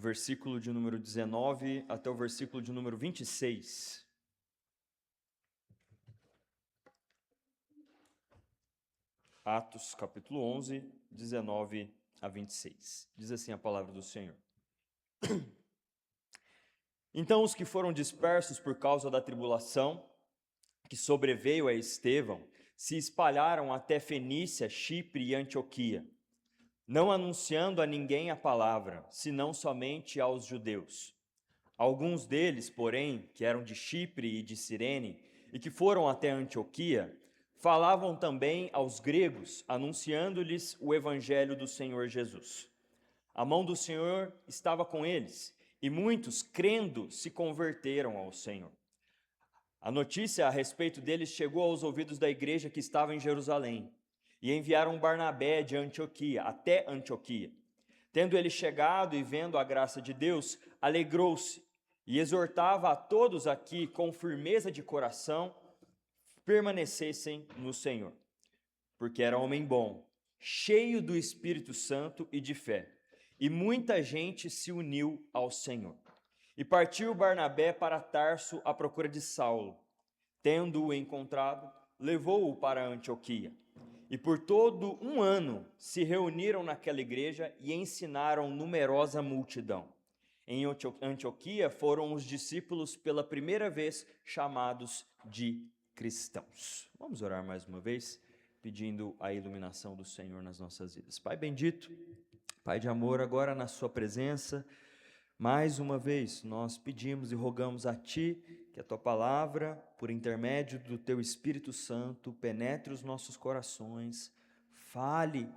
versículo de número 19 até o versículo de número 26. Atos, capítulo 11, 19 a 26. Diz assim a palavra do Senhor. Então os que foram dispersos por causa da tribulação que sobreveio a Estevão se espalharam até Fenícia, Chipre e Antioquia, não anunciando a ninguém a palavra, senão somente aos judeus. Alguns deles, porém, que eram de Chipre e de Cirene, e que foram até Antioquia, falavam também aos gregos, anunciando-lhes o evangelho do Senhor Jesus. A mão do Senhor estava com eles, e muitos, crendo, se converteram ao Senhor. A notícia a respeito deles chegou aos ouvidos da igreja que estava em Jerusalém, e enviaram Barnabé de Antioquia, até Antioquia. Tendo ele chegado e vendo a graça de Deus, alegrou-se e exortava a todos aqui com firmeza de coração permanecessem no Senhor, porque era homem bom, cheio do Espírito Santo e de fé, e muita gente se uniu ao Senhor. E partiu Barnabé para Tarso à procura de Saulo. Tendo-o encontrado, levou-o para Antioquia. E por todo um ano se reuniram naquela igreja e ensinaram numerosa multidão. Em Antioquia foram os discípulos pela primeira vez chamados de cristãos. Vamos orar mais uma vez, pedindo a iluminação do Senhor nas nossas vidas. Pai bendito, Pai de amor, agora na sua presença, mais uma vez, nós pedimos e rogamos a Ti que a Tua palavra, por intermédio do Teu Espírito Santo, penetre os nossos corações, fale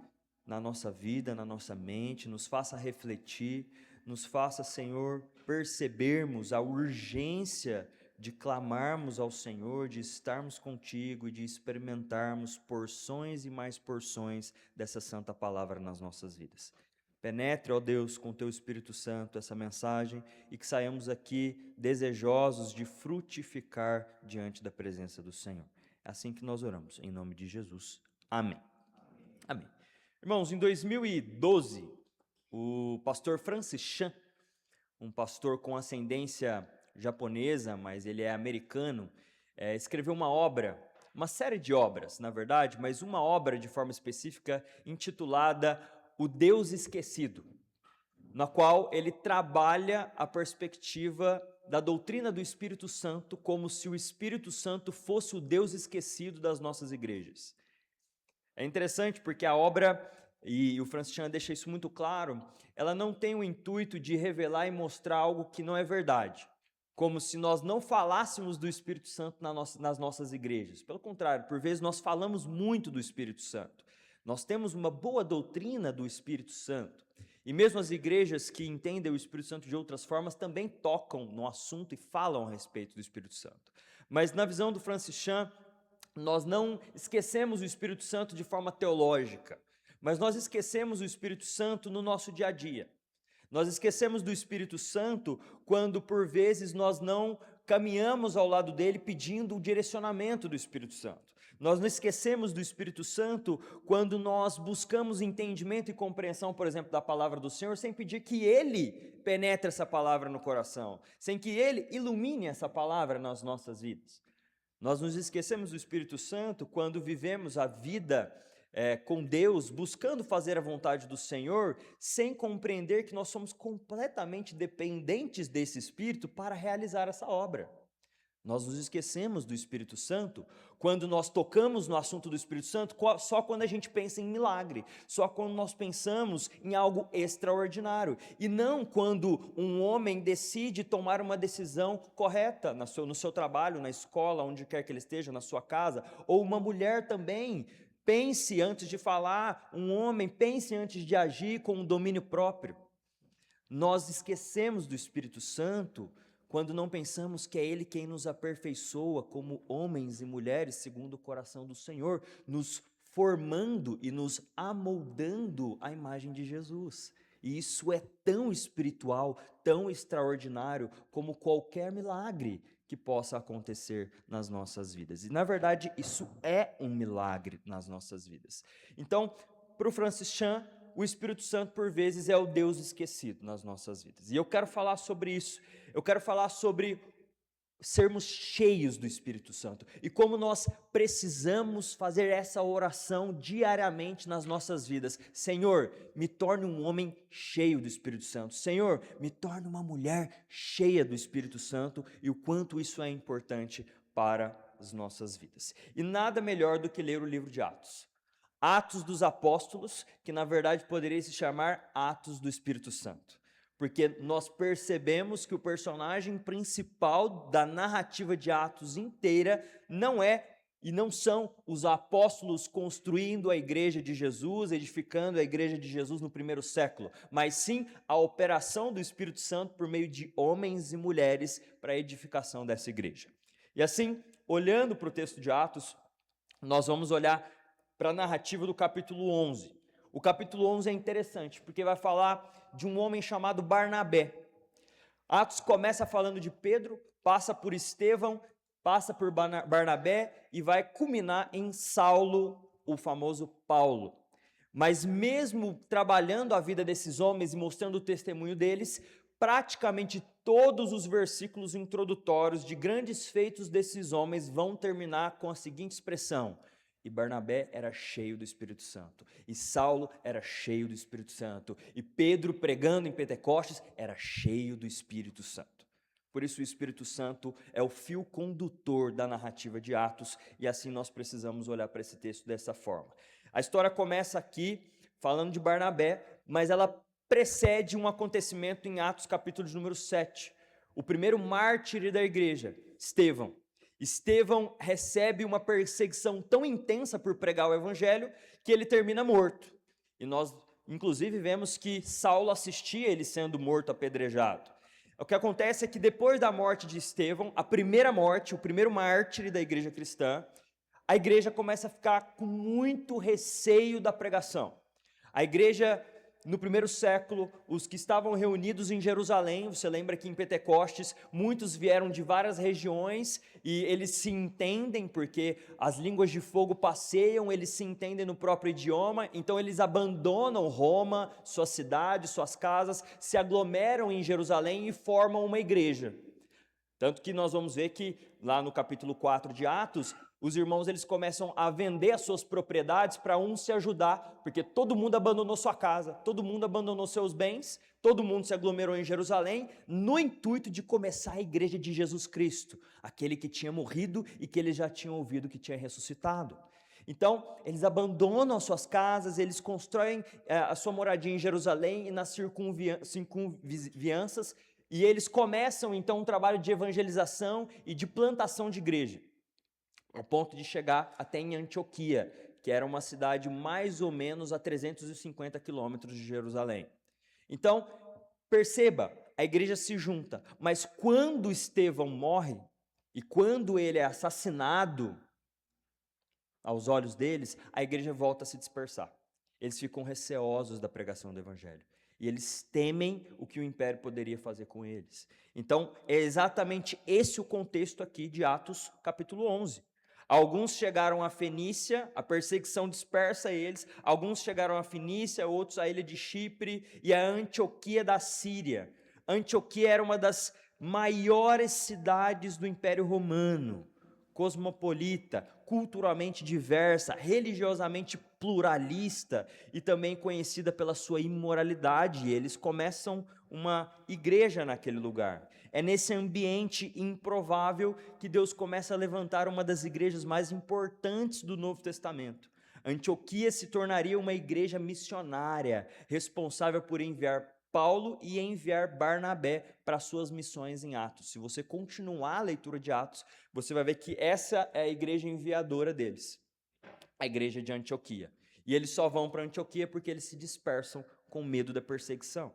na nossa vida, na nossa mente, nos faça refletir, nos faça, Senhor, percebermos a urgência de clamarmos ao Senhor, de estarmos contigo e de experimentarmos porções e mais porções dessa santa palavra nas nossas vidas. Penetre, ó Deus, com Teu Espírito Santo essa mensagem e que saiamos aqui desejosos de frutificar diante da presença do Senhor. É assim que nós oramos, em nome de Jesus. Amém. Amém. Irmãos, em 2012, o pastor Francis Chan, um pastor com ascendência japonesa, mas ele é americano, escreveu uma obra, uma série de obras, na verdade, mas uma obra de forma específica intitulada O Deus Esquecido, na qual ele trabalha a perspectiva da doutrina do Espírito Santo como se o Espírito Santo fosse o Deus esquecido das nossas igrejas. É interessante porque a obra, e o Francis Chan deixa isso muito claro, ela não tem o intuito de revelar e mostrar algo que não é verdade, como se nós não falássemos do Espírito Santo nas nossas igrejas. Pelo contrário, por vezes nós falamos muito do Espírito Santo. Nós temos uma boa doutrina do Espírito Santo. E mesmo as igrejas que entendem o Espírito Santo de outras formas também tocam no assunto e falam a respeito do Espírito Santo. Mas na visão do Francis Chan, nós não esquecemos o Espírito Santo de forma teológica, mas nós esquecemos o Espírito Santo no nosso dia a dia. Nós esquecemos do Espírito Santo quando, por vezes, nós não caminhamos ao lado dele pedindo o direcionamento do Espírito Santo. Nós não esquecemos do Espírito Santo quando nós buscamos entendimento e compreensão, por exemplo, da palavra do Senhor, sem pedir que ele penetre essa palavra no coração, sem que ele ilumine essa palavra nas nossas vidas. Nós nos esquecemos do Espírito Santo quando vivemos a vida com Deus, buscando fazer a vontade do Senhor, sem compreender que nós somos completamente dependentes desse Espírito para realizar essa obra. Nós nos esquecemos do Espírito Santo quando nós tocamos no assunto do Espírito Santo só quando a gente pensa em milagre, só quando nós pensamos em algo extraordinário, e não quando um homem decide tomar uma decisão correta no seu trabalho, na escola, onde quer que ele esteja, na sua casa, ou uma mulher também. Pense antes de falar, um homem pense antes de agir com um domínio próprio. Nós esquecemos do Espírito Santo quando não pensamos que é Ele quem nos aperfeiçoa como homens e mulheres segundo o coração do Senhor, nos formando e nos amoldando à imagem de Jesus. E isso é tão espiritual, tão extraordinário como qualquer milagre que possa acontecer nas nossas vidas. E, na verdade, isso é um milagre nas nossas vidas. Então, para o Francis Chan, o Espírito Santo, por vezes, é o Deus esquecido nas nossas vidas. E eu quero falar sobre isso. Eu quero falar sobre sermos cheios do Espírito Santo e como nós precisamos fazer essa oração diariamente nas nossas vidas. Senhor, me torne um homem cheio do Espírito Santo. Senhor, me torne uma mulher cheia do Espírito Santo, e o quanto isso é importante para as nossas vidas. E nada melhor do que ler o livro de Atos. Atos dos Apóstolos, que na verdade poderia se chamar Atos do Espírito Santo. Porque nós percebemos que o personagem principal da narrativa de Atos inteira não é e não são os apóstolos construindo a igreja de Jesus, edificando a igreja de Jesus no primeiro século, mas sim a operação do Espírito Santo por meio de homens e mulheres para a edificação dessa igreja. E assim, olhando para o texto de Atos, nós vamos olhar para a narrativa do capítulo 11. O capítulo 11 é interessante, porque vai falar de um homem chamado Barnabé. Atos começa falando de Pedro, passa por Estevão, passa por Barnabé e vai culminar em Saulo, o famoso Paulo. Mas mesmo trabalhando a vida desses homens e mostrando o testemunho deles, praticamente todos os versículos introdutórios de grandes feitos desses homens vão terminar com a seguinte expressão: e Barnabé era cheio do Espírito Santo, e Saulo era cheio do Espírito Santo, e Pedro, pregando em Pentecostes, era cheio do Espírito Santo. Por isso o Espírito Santo é o fio condutor da narrativa de Atos, e assim nós precisamos olhar para esse texto dessa forma. A história começa aqui falando de Barnabé, mas ela precede um acontecimento em Atos capítulo de número 7. O primeiro mártir da igreja, Estevão. Estevão recebe uma perseguição tão intensa por pregar o evangelho que ele termina morto. E nós, inclusive, vemos que Saulo assistia ele sendo morto, apedrejado. O que acontece é que depois da morte de Estevão, a primeira morte, o primeiro mártir da igreja cristã, a igreja começa a ficar com muito receio da pregação. A igreja, no primeiro século, os que estavam reunidos em Jerusalém, você lembra que em Pentecostes, muitos vieram de várias regiões e eles se entendem porque as línguas de fogo passeiam, eles se entendem no próprio idioma, então eles abandonam Roma, sua cidade, suas casas, se aglomeram em Jerusalém e formam uma igreja. Tanto que nós vamos ver que lá no capítulo 4 de Atos, os irmãos eles começam a vender as suas propriedades para um se ajudar, porque todo mundo abandonou sua casa, todo mundo abandonou seus bens, todo mundo se aglomerou em Jerusalém, no intuito de começar a igreja de Jesus Cristo, aquele que tinha morrido e que eles já tinham ouvido que tinha ressuscitado. Então, eles abandonam as suas casas, eles constroem a sua moradia em Jerusalém e nas circunvizinhanças, e eles começam então um trabalho de evangelização e de plantação de igreja, ao ponto de chegar até em Antioquia, que era uma cidade mais ou menos a 350 quilômetros de Jerusalém. Então, perceba, a igreja se junta, mas quando Estevão morre, e quando ele é assassinado aos olhos deles, a igreja volta a se dispersar. Eles ficam receosos da pregação do evangelho. E eles temem o que o império poderia fazer com eles. Então, é exatamente esse o contexto aqui de Atos capítulo 11. Alguns chegaram à Fenícia, a perseguição dispersa eles. Alguns chegaram à Fenícia, outros à ilha de Chipre e à Antioquia da Síria. Antioquia era uma das maiores cidades do Império Romano, cosmopolita, culturalmente diversa, religiosamente pluralista e também conhecida pela sua imoralidade. E eles começam uma igreja naquele lugar. É nesse ambiente improvável que Deus começa a levantar uma das igrejas mais importantes do Novo Testamento. Antioquia se tornaria uma igreja missionária, responsável por enviar Paulo e enviar Barnabé para suas missões em Atos. Se você continuar a leitura de Atos, você vai ver que essa é a igreja enviadora deles, a igreja de Antioquia. E eles só vão para Antioquia porque eles se dispersam com medo da perseguição.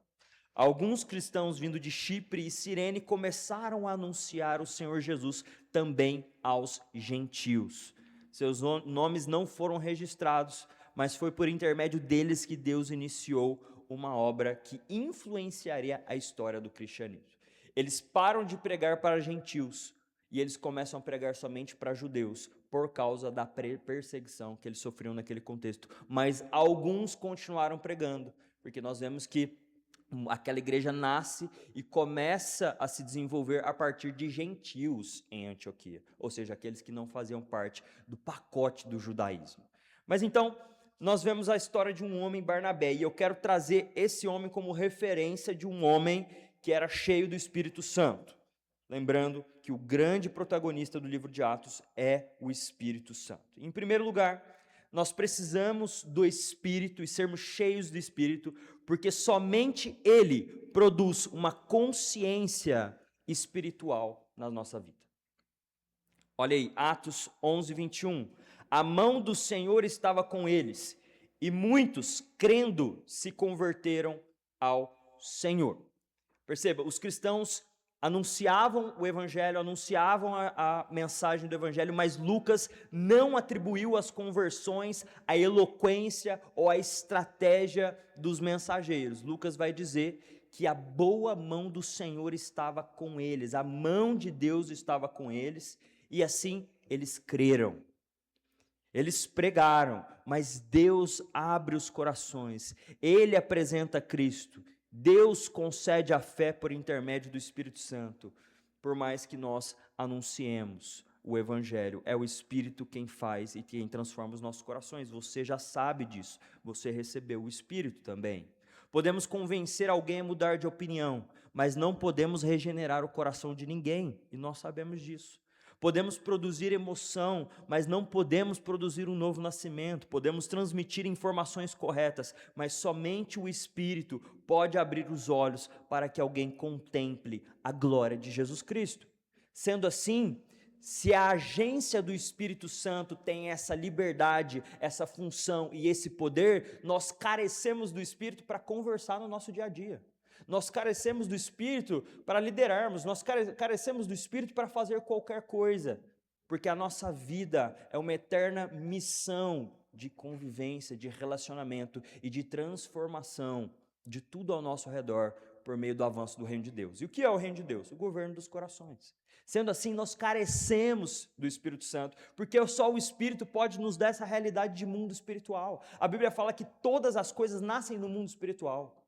Alguns cristãos vindo de Chipre e Cirene começaram a anunciar o Senhor Jesus também aos gentios. Seus nomes não foram registrados, mas foi por intermédio deles que Deus iniciou uma obra que influenciaria a história do cristianismo. Eles param de pregar para gentios e eles começam a pregar somente para judeus, por causa da perseguição que eles sofriam naquele contexto. Mas alguns continuaram pregando, porque nós vemos que aquela igreja nasce e começa a se desenvolver a partir de gentios em Antioquia, ou seja, aqueles que não faziam parte do pacote do judaísmo. Mas então, nós vemos a história de um homem, Barnabé, e eu quero trazer esse homem como referência de um homem que era cheio do Espírito Santo. Lembrando que o grande protagonista do livro de Atos é o Espírito Santo. Em primeiro lugar, nós precisamos do Espírito e sermos cheios do Espírito, porque somente Ele produz uma consciência espiritual na nossa vida. Olha aí, Atos 11, 21. A mão do Senhor estava com eles, e muitos, crendo, se converteram ao Senhor. Perceba, os cristãos anunciavam o Evangelho, anunciavam a mensagem do Evangelho, mas Lucas não atribuiu as conversões à eloquência ou à estratégia dos mensageiros. Lucas vai dizer que a boa mão do Senhor estava com eles, a mão de Deus estava com eles, e assim eles creram. Eles pregaram, mas Deus abre os corações, Ele apresenta Cristo. Deus concede a fé por intermédio do Espírito Santo, por mais que nós anunciemos o Evangelho. É o Espírito quem faz e quem transforma os nossos corações. Você já sabe disso, você recebeu o Espírito também. Podemos convencer alguém a mudar de opinião, mas não podemos regenerar o coração de ninguém, e nós sabemos disso. Podemos produzir emoção, mas não podemos produzir um novo nascimento. Podemos transmitir informações corretas, mas somente o Espírito pode abrir os olhos para que alguém contemple a glória de Jesus Cristo. Sendo assim, se a agência do Espírito Santo tem essa liberdade, essa função e esse poder, nós carecemos do Espírito para conversar no nosso dia a dia. Nós carecemos do Espírito para liderarmos, nós carecemos do Espírito para fazer qualquer coisa, porque a nossa vida é uma eterna missão de convivência, de relacionamento e de transformação de tudo ao nosso redor por meio do avanço do reino de Deus. E o que é o reino de Deus? O governo dos corações. Sendo assim, nós carecemos do Espírito Santo, porque só o Espírito pode nos dar essa realidade de mundo espiritual. A Bíblia fala que todas as coisas nascem no mundo espiritual.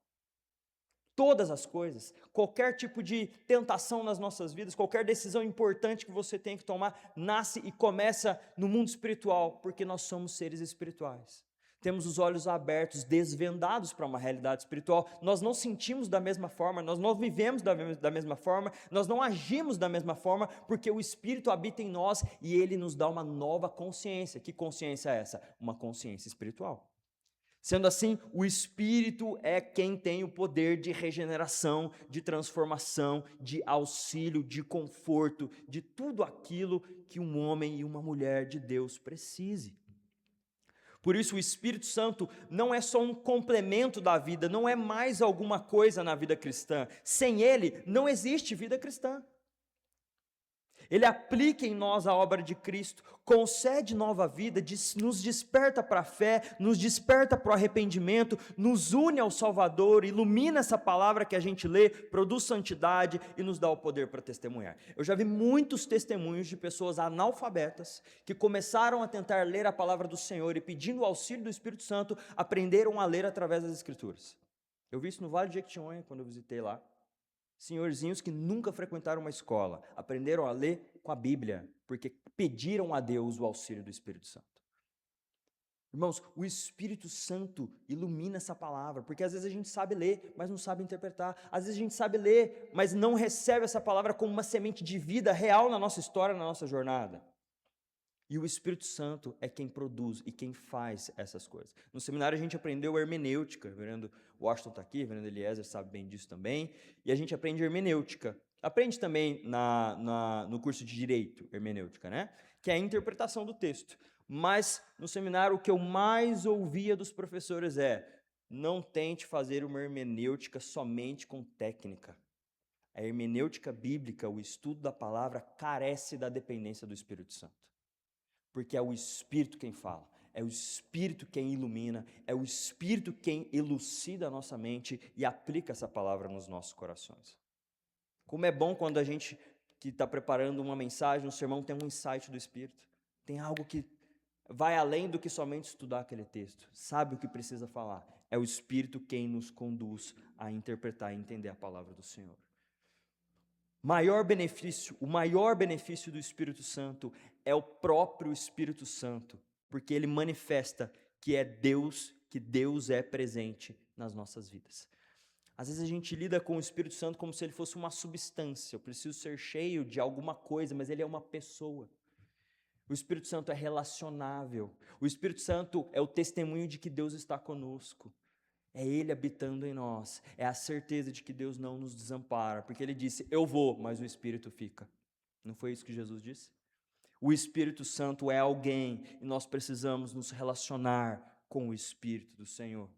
Todas as coisas, qualquer tipo de tentação nas nossas vidas, qualquer decisão importante que você tem que tomar, nasce e começa no mundo espiritual, porque nós somos seres espirituais. Temos os olhos abertos, desvendados para uma realidade espiritual. Nós não sentimos da mesma forma, nós não vivemos da mesma forma, nós não agimos da mesma forma, porque o Espírito habita em nós e Ele nos dá uma nova consciência. Que consciência é essa? Uma consciência espiritual. Sendo assim, o Espírito é quem tem o poder de regeneração, de transformação, de auxílio, de conforto, de tudo aquilo que um homem e uma mulher de Deus precise. Por isso, o Espírito Santo não é só um complemento da vida, não é mais alguma coisa na vida cristã. Sem ele, não existe vida cristã. Ele aplica em nós a obra de Cristo, concede nova vida, nos desperta para a fé, nos desperta para o arrependimento, nos une ao Salvador, ilumina essa palavra que a gente lê, produz santidade e nos dá o poder para testemunhar. Eu já vi muitos testemunhos de pessoas analfabetas que começaram a tentar ler a palavra do Senhor e, pedindo o auxílio do Espírito Santo, aprenderam a ler através das Escrituras. Eu vi isso no Vale de Jequitinhonha, quando eu visitei lá. Senhorzinhos que nunca frequentaram uma escola, aprenderam a ler com a Bíblia, porque pediram a Deus o auxílio do Espírito Santo. Irmãos, o Espírito Santo ilumina essa palavra, porque às vezes a gente sabe ler, mas não sabe interpretar. Às vezes a gente sabe ler, mas não recebe essa palavra como uma semente de vida real na nossa história, na nossa jornada. E o Espírito Santo é quem produz e quem faz essas coisas. No seminário a gente aprendeu hermenêutica, o reverendo Washington está aqui, o reverendo Eliezer sabe bem disso também, e a gente aprende hermenêutica. Aprende também no curso de Direito, hermenêutica, né? Que é a interpretação do texto. Mas no seminário o que eu mais ouvia dos professores é: não tente fazer uma hermenêutica somente com técnica. A hermenêutica bíblica, o estudo da palavra, carece da dependência do Espírito Santo. Porque é o Espírito quem fala, é o Espírito quem ilumina, é o Espírito quem elucida a nossa mente e aplica essa palavra nos nossos corações. Como é bom quando a gente que está preparando uma mensagem, um sermão, tem um insight do Espírito. Tem algo que vai além do que somente estudar aquele texto. Sabe o que precisa falar. É o Espírito quem nos conduz a interpretar e entender a palavra do Senhor. O maior benefício do Espírito Santo é o próprio Espírito Santo, porque ele manifesta que Deus é presente nas nossas vidas. Às vezes a gente lida com o Espírito Santo como se ele fosse uma substância. Eu preciso ser cheio de alguma coisa, mas ele é uma pessoa. O Espírito Santo é relacionável. O Espírito Santo é o testemunho de que Deus está conosco. É Ele habitando em nós. É a certeza de que Deus não nos desampara. Porque Ele disse, eu vou, mas o Espírito fica. Não foi isso que Jesus disse? O Espírito Santo é alguém e nós precisamos nos relacionar com o Espírito do Senhor.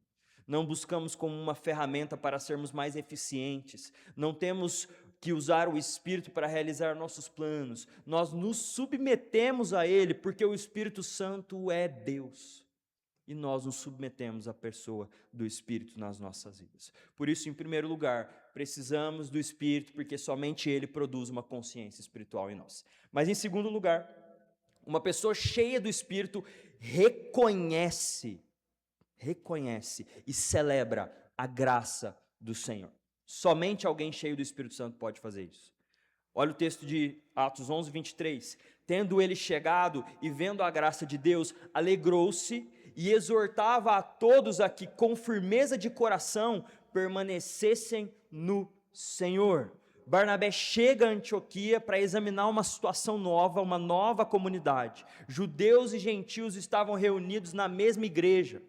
Não buscamos como uma ferramenta para sermos mais eficientes. Não temos que usar o Espírito para realizar nossos planos. Nós nos submetemos a Ele porque o Espírito Santo é Deus. E nós nos submetemos à pessoa do Espírito nas nossas vidas. Por isso, em primeiro lugar, precisamos do Espírito, porque somente Ele produz uma consciência espiritual em nós. Mas em segundo lugar, uma pessoa cheia do Espírito reconhece e celebra a graça do Senhor. Somente alguém cheio do Espírito Santo pode fazer isso. Olha o texto de Atos 11, 23. Tendo ele chegado e vendo a graça de Deus, alegrou-se e exortava a todos a que, com firmeza de coração, permanecessem no Senhor. Barnabé chega a Antioquia para examinar uma situação nova, uma nova comunidade. Judeus e gentios estavam reunidos na mesma igreja.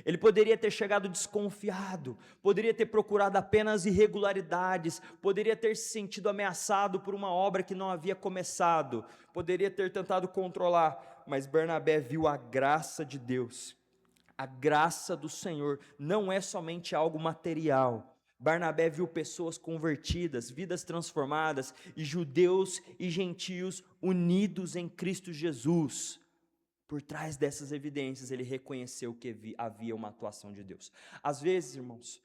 Ele poderia ter chegado desconfiado, poderia ter procurado apenas irregularidades, poderia ter se sentido ameaçado por uma obra que não havia começado, poderia ter tentado controlar, mas Barnabé viu a graça de Deus. A graça do Senhor não é somente algo material. Barnabé viu pessoas convertidas, vidas transformadas, e judeus e gentios unidos em Cristo Jesus. Por trás dessas evidências, ele reconheceu que havia uma atuação de Deus. Às vezes, irmãos,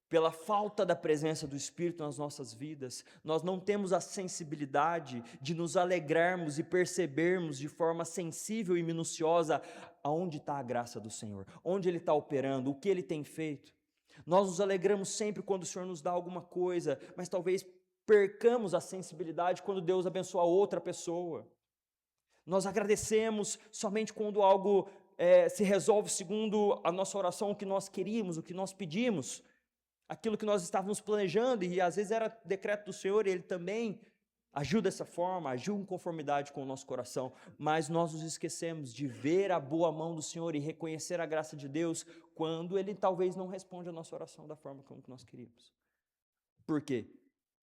pela falta da presença do Espírito nas nossas vidas, nós não temos a sensibilidade de nos alegrarmos e percebermos de forma sensível e minuciosa aonde está a graça do Senhor, onde Ele está operando, o que Ele tem feito. Nós nos alegramos sempre quando o Senhor nos dá alguma coisa, mas talvez percamos a sensibilidade quando Deus abençoa outra pessoa. Nós agradecemos somente quando algo se resolve segundo a nossa oração, o que nós queríamos, o que nós pedimos, aquilo que nós estávamos planejando, e às vezes era decreto do Senhor, e Ele também agiu dessa forma, agiu em conformidade com o nosso coração, mas nós nos esquecemos de ver a boa mão do Senhor e reconhecer a graça de Deus, quando Ele talvez não responde a nossa oração da forma como nós queríamos. Por quê?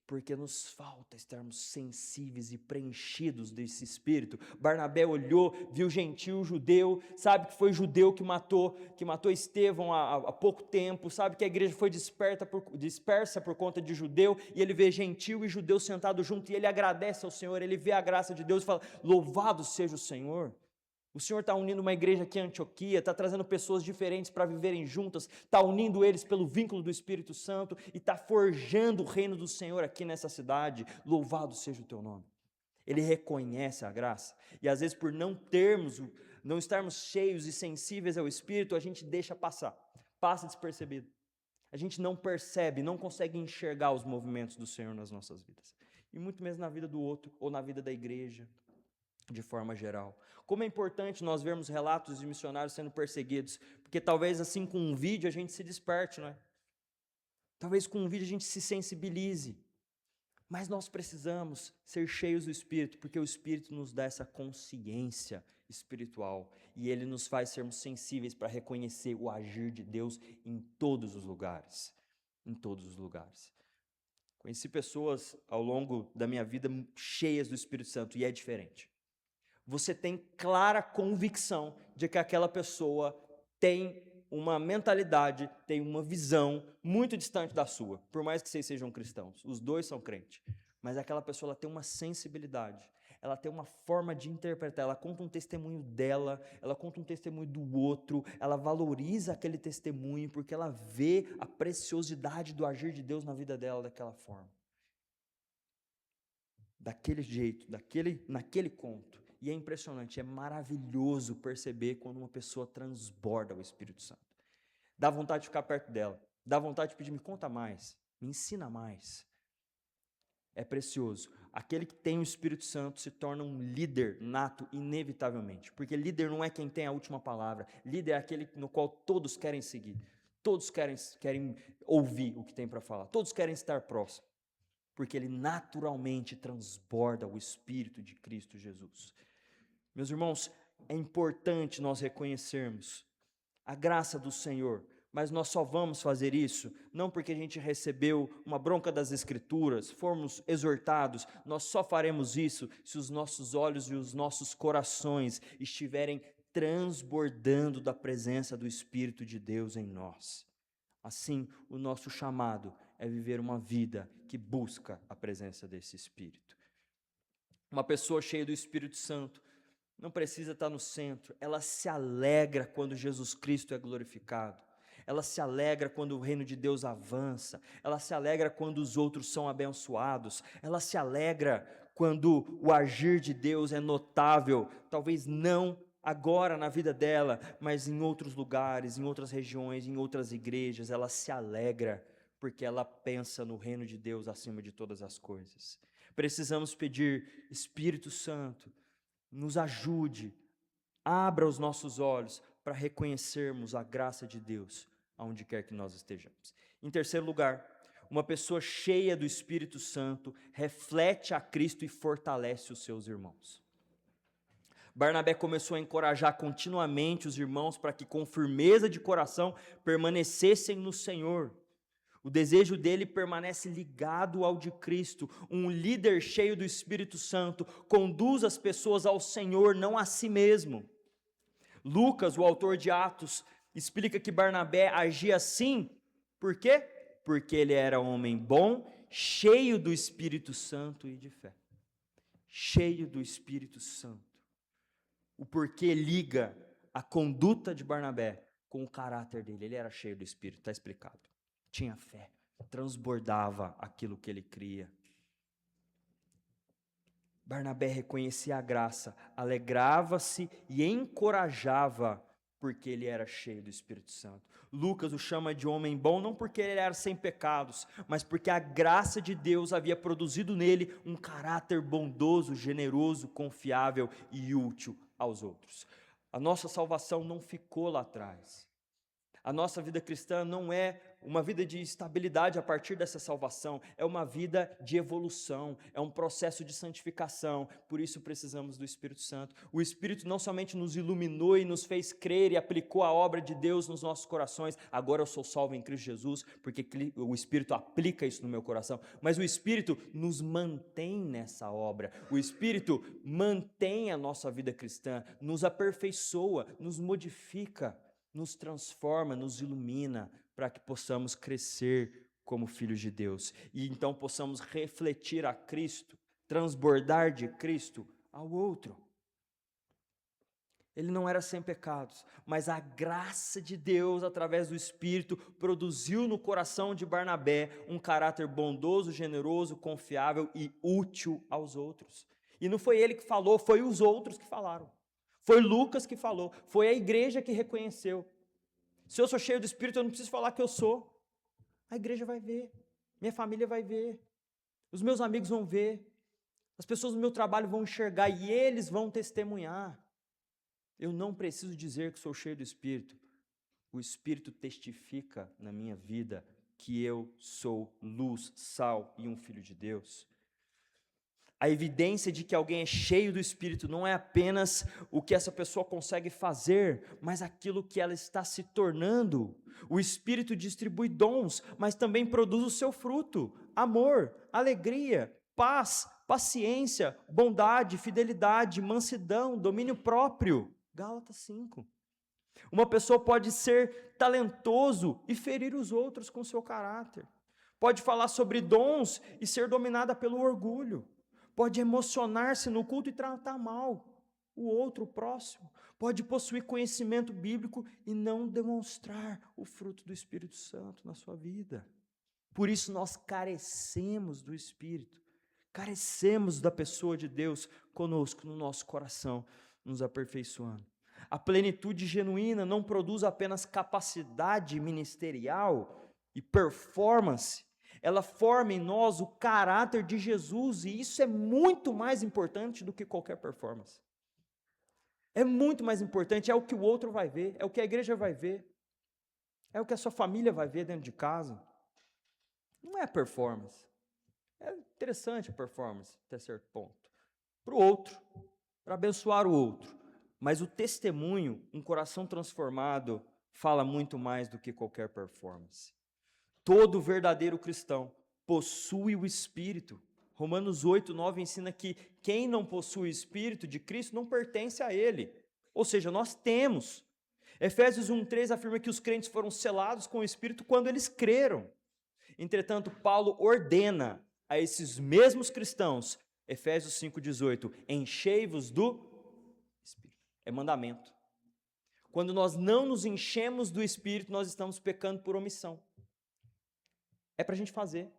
Porque nos falta estarmos sensíveis e preenchidos desse Espírito. Barnabé olhou, viu gentio, judeu, sabe que foi judeu que matou Estevão há pouco tempo, sabe que a igreja foi dispersa por conta de judeu, e ele vê gentio e judeu sentados juntos, e ele agradece ao Senhor, ele vê a graça de Deus e fala, louvado seja o Senhor. O Senhor está unindo uma igreja aqui em Antioquia, está trazendo pessoas diferentes para viverem juntas, está unindo eles pelo vínculo do Espírito Santo e está forjando o reino do Senhor aqui nessa cidade. Louvado seja o teu nome. Ele reconhece a graça e às vezes por não estarmos cheios e sensíveis ao Espírito, a gente deixa passar, passa despercebido. A gente não percebe, não consegue enxergar os movimentos do Senhor nas nossas vidas. E muito menos na vida do outro ou na vida da igreja, de forma geral. Como é importante nós vermos relatos de missionários sendo perseguidos, porque talvez assim com um vídeo a gente se desperte, não é? Talvez com um vídeo a gente se sensibilize, mas nós precisamos ser cheios do Espírito, porque o Espírito nos dá essa consciência espiritual, e Ele nos faz sermos sensíveis para reconhecer o agir de Deus em todos os lugares, Conheci pessoas ao longo da minha vida cheias do Espírito Santo, e é diferente. Você tem clara convicção de que aquela pessoa tem uma mentalidade, tem uma visão muito distante da sua, por mais que vocês sejam cristãos, os dois são crentes, mas aquela pessoa ela tem uma sensibilidade, ela tem uma forma de interpretar, ela conta um testemunho dela, ela conta um testemunho do outro, ela valoriza aquele testemunho porque ela vê a preciosidade do agir de Deus na vida dela daquela forma, daquele jeito, naquele conto. E é impressionante, é maravilhoso perceber quando uma pessoa transborda o Espírito Santo. Dá vontade de ficar perto dela, dá vontade de pedir, me conta mais, me ensina mais. É precioso. Aquele que tem o Espírito Santo se torna um líder nato, inevitavelmente. Porque líder não é quem tem a última palavra. Líder é aquele no qual todos querem seguir. Todos querem ouvir o que tem para falar. Todos querem estar próximo. Porque ele naturalmente transborda o Espírito de Cristo Jesus. Meus irmãos, é importante nós reconhecermos a graça do Senhor. Mas nós só vamos fazer isso não porque a gente recebeu uma bronca das Escrituras, fomos exortados. Nós só faremos isso se os nossos olhos e os nossos corações estiverem transbordando da presença do Espírito de Deus em nós. Assim, o nosso chamado é viver uma vida que busca a presença desse Espírito. Uma pessoa cheia do Espírito Santo não precisa estar no centro, ela se alegra quando Jesus Cristo é glorificado. Ela se alegra quando o reino de Deus avança, ela se alegra quando os outros são abençoados, ela se alegra quando o agir de Deus é notável, talvez não agora na vida dela, mas em outros lugares, em outras regiões, em outras igrejas, ela se alegra porque ela pensa no reino de Deus acima de todas as coisas. Precisamos pedir, Espírito Santo, nos ajude, abra os nossos olhos para reconhecermos a graça de Deus aonde quer que nós estejamos. Em terceiro lugar, uma pessoa cheia do Espírito Santo reflete a Cristo e fortalece os seus irmãos. Barnabé começou a encorajar continuamente os irmãos para que com firmeza de coração permanecessem no Senhor. O desejo dele permanece ligado ao de Cristo. Um líder cheio do Espírito Santo conduz as pessoas ao Senhor, não a si mesmo. Lucas, o autor de Atos, explica que Barnabé agia assim, por quê? Porque ele era um homem bom, cheio do Espírito Santo e de fé. Cheio do Espírito Santo. O porquê liga a conduta de Barnabé com o caráter dele. Ele era cheio do Espírito, está explicado. Tinha fé, transbordava aquilo que ele cria. Barnabé reconhecia a graça, alegrava-se e encorajava porque ele era cheio do Espírito Santo. Lucas o chama de homem bom não porque ele era sem pecados, mas porque a graça de Deus havia produzido nele um caráter bondoso, generoso, confiável e útil aos outros. A nossa salvação não ficou lá atrás. A nossa vida cristã não é uma vida de estabilidade a partir dessa salvação, é uma vida de evolução, é um processo de santificação, por isso precisamos do Espírito Santo. O Espírito não somente nos iluminou e nos fez crer e aplicou a obra de Deus nos nossos corações, agora eu sou salvo em Cristo Jesus, porque o Espírito aplica isso no meu coração, mas o Espírito nos mantém nessa obra, o Espírito mantém a nossa vida cristã, nos aperfeiçoa, nos modifica, nos transforma, nos ilumina, para que possamos crescer como filhos de Deus, e então possamos refletir a Cristo, transbordar de Cristo ao outro. Ele não era sem pecados, mas a graça de Deus, através do Espírito, produziu no coração de Barnabé um caráter bondoso, generoso, confiável e útil aos outros. E não foi ele que falou, foi os outros que falaram. Foi Lucas que falou, foi a igreja que reconheceu. Se eu sou cheio do Espírito, eu não preciso falar que eu sou. A igreja vai ver, minha família vai ver, os meus amigos vão ver, as pessoas do meu trabalho vão enxergar e eles vão testemunhar. Eu não preciso dizer que sou cheio do Espírito. O Espírito testifica na minha vida que eu sou luz, sal e um filho de Deus. A evidência de que alguém é cheio do Espírito não é apenas o que essa pessoa consegue fazer, mas aquilo que ela está se tornando. O Espírito distribui dons, mas também produz o seu fruto: amor, alegria, paz, paciência, bondade, fidelidade, mansidão, domínio próprio. Gálatas 5. Uma pessoa pode ser talentoso e ferir os outros com seu caráter. Pode falar sobre dons e ser dominada pelo orgulho. Pode emocionar-se no culto e tratar mal o outro, o próximo. Pode possuir conhecimento bíblico e não demonstrar o fruto do Espírito Santo na sua vida. Por isso nós carecemos do Espírito. Carecemos da pessoa de Deus conosco, no nosso coração, nos aperfeiçoando. A plenitude genuína não produz apenas capacidade ministerial e performance, ela forma em nós o caráter de Jesus, e isso é muito mais importante do que qualquer performance. É muito mais importante, é o que o outro vai ver, é o que a igreja vai ver, é o que a sua família vai ver dentro de casa. Não é a performance. É interessante a performance, até certo ponto. Para o outro, para abençoar o outro. Mas o testemunho, um coração transformado, fala muito mais do que qualquer performance. Todo verdadeiro cristão possui o Espírito. Romanos 8:9 ensina que quem não possui o Espírito de Cristo não pertence a Ele. Ou seja, nós temos. Efésios 1:3 afirma que os crentes foram selados com o Espírito quando eles creram. Entretanto, Paulo ordena a esses mesmos cristãos, Efésios 5:18, enchei-vos do Espírito. É mandamento. Quando nós não nos enchemos do Espírito, nós estamos pecando por omissão. É para a gente fazer.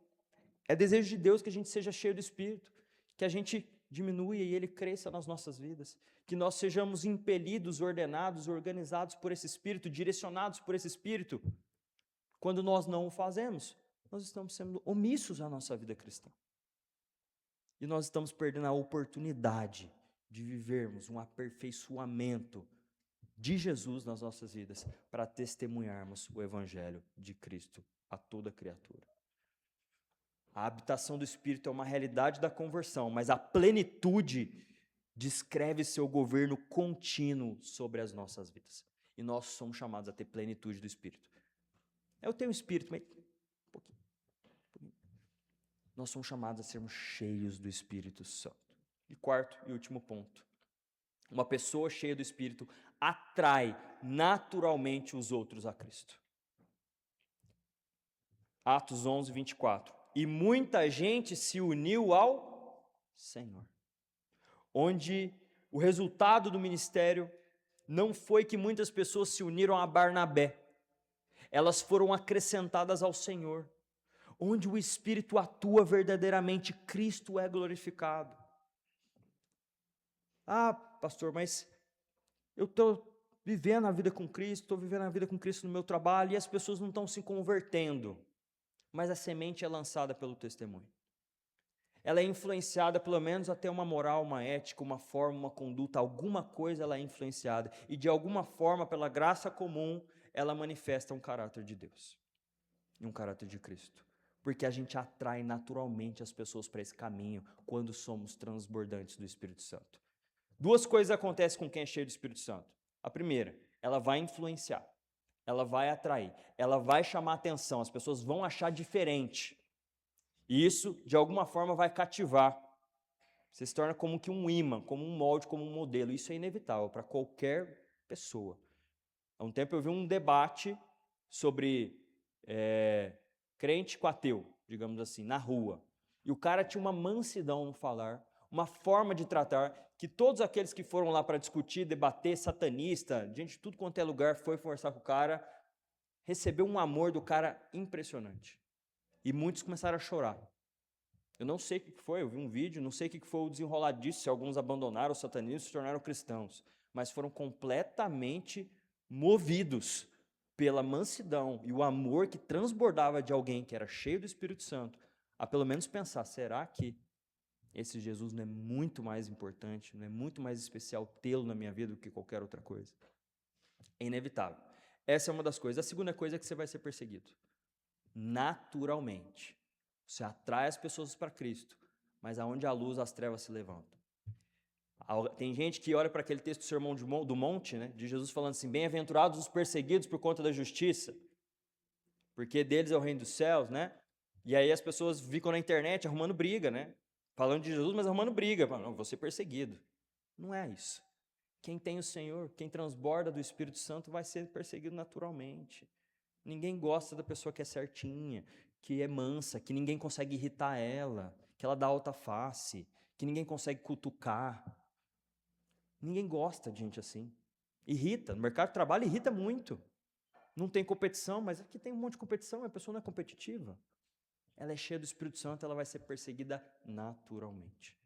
É desejo de Deus que a gente seja cheio do Espírito, que a gente diminua e Ele cresça nas nossas vidas, que nós sejamos impelidos, ordenados, organizados por esse Espírito, direcionados por esse Espírito. Quando nós não o fazemos, nós estamos sendo omissos à nossa vida cristã. E nós estamos perdendo a oportunidade de vivermos um aperfeiçoamento de Jesus nas nossas vidas para testemunharmos o Evangelho de Cristo a toda criatura. A habitação do Espírito é uma realidade da conversão, mas a plenitude descreve seu governo contínuo sobre as nossas vidas. E nós somos chamados a ter plenitude do Espírito. Eu tenho Espírito, mas um pouquinho. Nós somos chamados a sermos cheios do Espírito Santo. E quarto e último ponto. Uma pessoa cheia do Espírito atrai naturalmente os outros a Cristo. Atos 11:24. E muita gente se uniu ao Senhor. Onde o resultado do ministério não foi que muitas pessoas se uniram a Barnabé. Elas foram acrescentadas ao Senhor. Onde o Espírito atua verdadeiramente, Cristo é glorificado. Ah, pastor, mas eu estou vivendo a vida com Cristo, estou vivendo a vida com Cristo no meu trabalho e as pessoas não estão se convertendo. Mas a semente é lançada pelo testemunho. Ela é influenciada pelo menos até uma moral, uma ética, uma forma, uma conduta, alguma coisa ela é influenciada. E de alguma forma, pela graça comum, ela manifesta um caráter de Deus e um caráter de Cristo. Porque a gente atrai naturalmente as pessoas para esse caminho quando somos transbordantes do Espírito Santo. Duas coisas acontecem com quem é cheio do Espírito Santo. A primeira, ela vai influenciar, ela vai atrair, ela vai chamar atenção, as pessoas vão achar diferente. E isso, de alguma forma, vai cativar. Você se torna como que um imã, como um molde, como um modelo. Isso é inevitável para qualquer pessoa. Há um tempo eu vi um debate sobre crente com ateu, digamos assim, na rua. E o cara tinha uma mansidão no falar, uma forma de tratar, que todos aqueles que foram lá para discutir, debater, satanista, gente de tudo quanto é lugar, foi conversar com o cara, recebeu um amor do cara impressionante. E muitos começaram a chorar. Eu não sei o que foi, eu vi um vídeo, não sei o que foi o desenrolar disso, se alguns abandonaram o satanismo e se tornaram cristãos, mas foram completamente movidos pela mansidão e o amor que transbordava de alguém que era cheio do Espírito Santo, a pelo menos pensar, será que esse Jesus não é muito mais importante, não é muito mais especial tê-lo na minha vida do que qualquer outra coisa? É inevitável. Essa é uma das coisas. A segunda coisa é que você vai ser perseguido. Naturalmente. Você atrai as pessoas para Cristo, mas aonde há luz, as trevas se levantam. Tem gente que olha para aquele texto do Sermão do Monte, né, de Jesus falando assim, bem-aventurados os perseguidos por conta da justiça, porque deles é o reino dos céus, né? E aí as pessoas ficam na internet arrumando briga, né? Falando de Jesus, mas arrumando briga. Não, vou ser perseguido. Não é isso. Quem tem o Senhor, quem transborda do Espírito Santo vai ser perseguido naturalmente. Ninguém gosta da pessoa que é certinha, que é mansa, que ninguém consegue irritar ela, que ela dá alta face, que ninguém consegue cutucar. Ninguém gosta de gente assim. Irrita. No mercado de trabalho irrita muito. Não tem competição, mas aqui tem um monte de competição, a pessoa não é competitiva. ela é cheia do Espírito Santo, ela vai ser perseguida naturalmente.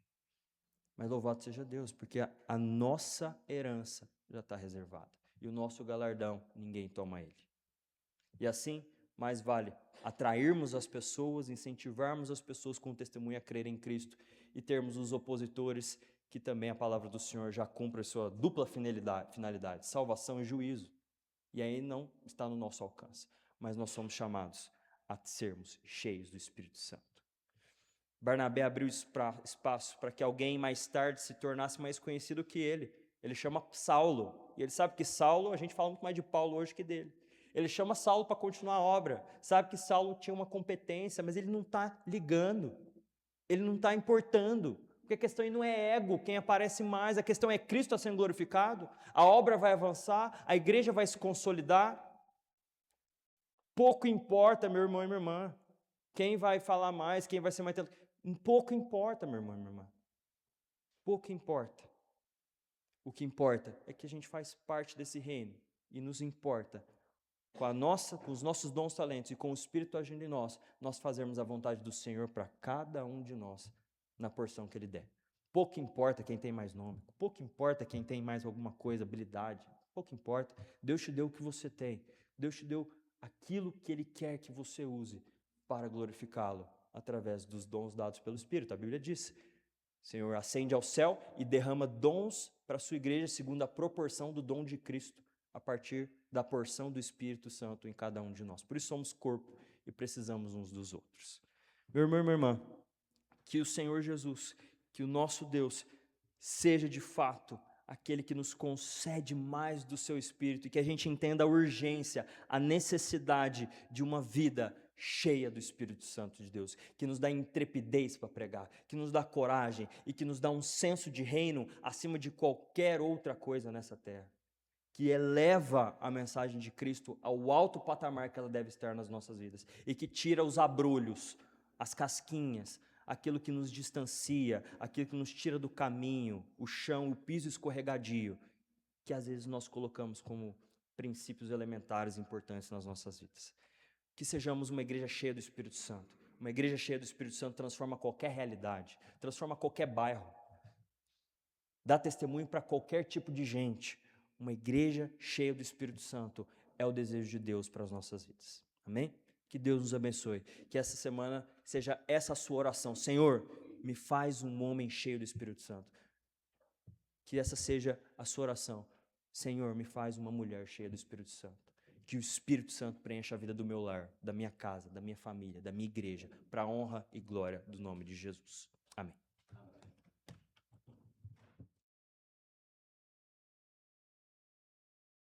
Mas louvado seja Deus, porque a nossa herança já está reservada. E o nosso galardão, ninguém toma ele. E assim, mais vale atrairmos as pessoas, incentivarmos as pessoas com o testemunho a crer em Cristo e termos os opositores que também a palavra do Senhor já cumpre a sua dupla finalidade, salvação e juízo. E aí não está no nosso alcance, mas nós somos chamados a sermos cheios do Espírito Santo. Barnabé abriu espaço para que alguém mais tarde se tornasse mais conhecido que ele. Ele chama Saulo. E ele sabe que Saulo, a gente fala muito mais de Paulo hoje que dele. Ele chama Saulo para continuar a obra. Sabe que Saulo tinha uma competência, mas ele não está ligando. Ele não está importando. Porque a questão aí não é ego, quem aparece mais. A questão é Cristo sendo glorificado. A obra vai avançar, a igreja vai se consolidar. Pouco importa, meu irmão e minha irmã. Quem vai falar mais, quem vai ser mais... Pouco importa, meu irmão e minha irmã. Pouco importa. O que importa é que a gente faz parte desse reino e nos importa com os nossos dons, talentos e com o Espírito agindo em nós fazermos a vontade do Senhor para cada um de nós na porção que Ele der. Pouco importa quem tem mais nome, pouco importa quem tem mais alguma coisa, habilidade, pouco importa. Deus te deu o que você tem, Deus te deu aquilo que Ele quer que você use para glorificá-lo através dos dons dados pelo Espírito. A Bíblia diz: Senhor, ascende ao céu e derrama dons para a sua igreja segundo a proporção do dom de Cristo, a partir da porção do Espírito Santo em cada um de nós. Por isso somos corpo e precisamos uns dos outros. Meu irmão e minha irmã, que o Senhor Jesus, que o nosso Deus, seja de fato aquele que nos concede mais do seu Espírito e que a gente entenda a urgência, a necessidade de uma vida cheia do Espírito Santo de Deus, que nos dá intrepidez para pregar, que nos dá coragem e que nos dá um senso de reino acima de qualquer outra coisa nessa terra, que eleva a mensagem de Cristo ao alto patamar que ela deve estar nas nossas vidas e que tira os abrolhos, as casquinhas, aquilo que nos distancia, aquilo que nos tira do caminho, o chão, o piso escorregadio, que às vezes nós colocamos como princípios elementares importantes nas nossas vidas. Que sejamos uma igreja cheia do Espírito Santo. Uma igreja cheia do Espírito Santo transforma qualquer realidade, transforma qualquer bairro, dá testemunho para qualquer tipo de gente. Uma igreja cheia do Espírito Santo é o desejo de Deus para as nossas vidas. Amém? Que Deus nos abençoe. Que essa semana seja essa a sua oração. Senhor, me faz um homem cheio do Espírito Santo. Que essa seja a sua oração. Senhor, me faz uma mulher cheia do Espírito Santo. Que o Espírito Santo preencha a vida do meu lar, da minha casa, da minha família, da minha igreja, para a honra e glória do nome de Jesus. Amém.